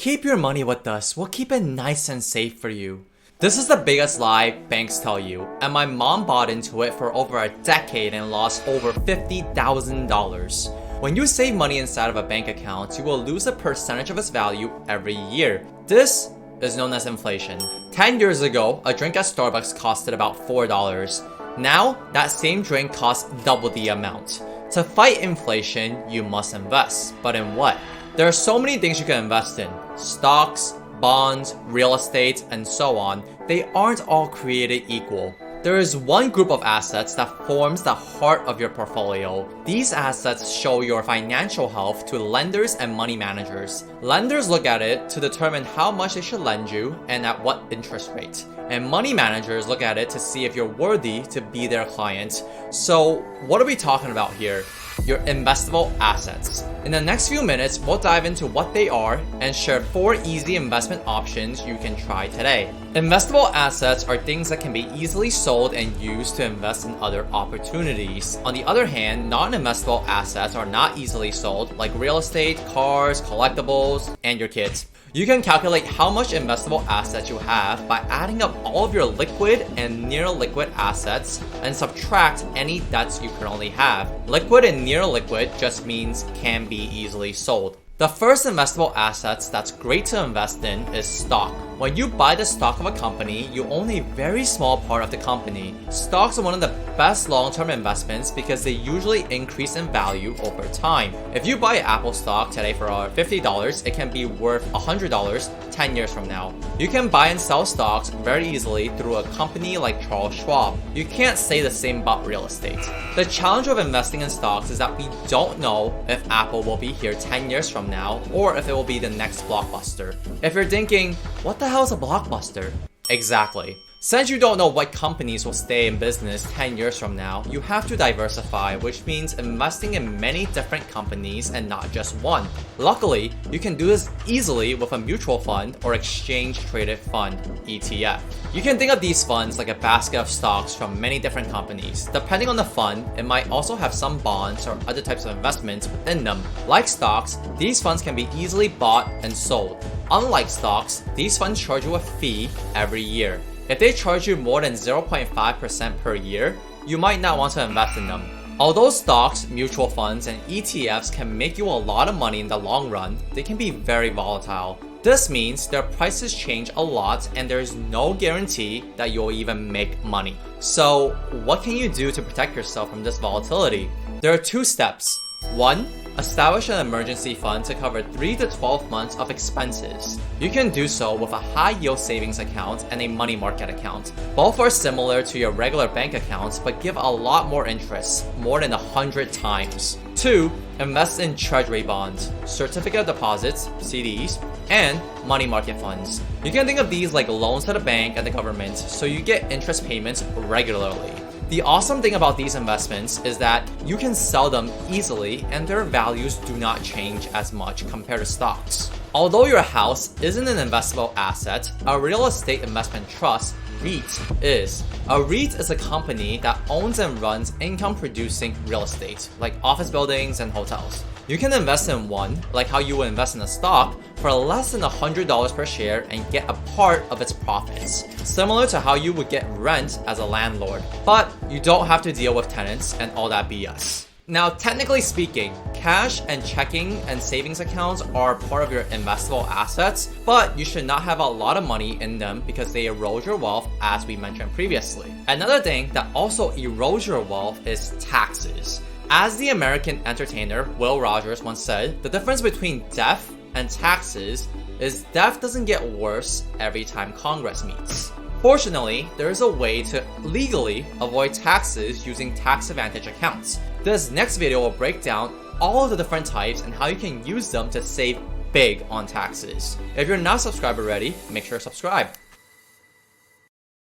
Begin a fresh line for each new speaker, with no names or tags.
Keep your money with us, we'll keep it nice and safe for you. This is the biggest lie banks tell you, and my mom bought into it for over a decade and lost over $50,000. When you save money inside of a bank account, you will lose a percentage of its value every year. This is known as inflation. 10 years ago, a drink at Starbucks costed about $4. Now, that same drink costs double the amount. To fight inflation, you must invest. But in what? There are so many things you can invest in. Stocks, bonds, real estate, and so on. They aren't all created equal. There is one group of assets that forms the heart of your portfolio. These assets show your financial health to lenders and money managers. Lenders look at it to determine how much they should lend you and at what interest rate. And money managers look at it to see if you're worthy to be their client. So, what are we talking about here? Your investable assets. In the next few minutes, we'll dive into what they are and share 4 easy investment options you can try today. Investable assets are things that can be easily sold and used to invest in other opportunities. On the other hand, non-investable assets are not easily sold, like real estate, cars, collectibles, and your kids. You can calculate how much investable assets you have by adding up all of your liquid and near liquid assets and subtract any debts you currently have. Liquid and near liquid just means can be easily sold. The first investable assets that's great to invest in is stock. When you buy the stock of a company, you own a very small part of the company. Stocks are one of the best long-term investments because they usually increase in value over time. If you buy Apple stock today for $50, it can be worth $100 10 years from now. You can buy and sell stocks very easily through a company like Charles Schwab. You can't say the same about real estate. The challenge of investing in stocks is that we don't know if Apple will be here 10 years from now or if it will be the next blockbuster. If you're thinking, what the hell is a blockbuster? Exactly. Since you don't know what companies will stay in business 10 years from now, you have to diversify, which means investing in many different companies and not just one. Luckily, you can do this easily with a mutual fund or exchange traded fund, ETF. You can think of these funds like a basket of stocks from many different companies. Depending on the fund, it might also have some bonds or other types of investments within them. Like stocks, these funds can be easily bought and sold. Unlike stocks, these funds charge you a fee every year. If they charge you more than 0.5% per year, you might not want to invest in them. Although stocks, mutual funds, and ETFs can make you a lot of money in the long run, they can be very volatile. This means their prices change a lot and there is no guarantee that you'll even make money. So, what can you do to protect yourself from this volatility? There are 2 steps. 1. Establish an emergency fund to cover 3 to 12 months of expenses. You can do so with a high-yield savings account and a money market account. Both are similar to your regular bank accounts but give a lot more interest, more than 100 times. 2. Invest in treasury bonds, certificate of deposits, CDs, and money market funds. You can think of these like loans to the bank and the government, so you get interest payments regularly. The awesome thing about these investments is that you can sell them easily and their values do not change as much compared to stocks. Although your house isn't an investable asset, a real estate investment trust, REIT, is. A REIT is a company that owns and runs income-producing real estate, like office buildings and hotels. You can invest in one, like how you would invest in a stock, for less than $100 per share and get a part of its profits, similar to how you would get rent as a landlord. But you don't have to deal with tenants and all that BS. Now, technically speaking, cash and checking and savings accounts are part of your investable assets, but you should not have a lot of money in them because they erode your wealth, as we mentioned previously. Another thing that also erodes your wealth is taxes. As the American entertainer Will Rogers once said, the difference between death and taxes is death doesn't get worse every time Congress meets. Fortunately, there is a way to legally avoid taxes using tax advantage accounts. This next video will break down all of the different types and how you can use them to save big on taxes. If you're not subscribed already, make sure to subscribe.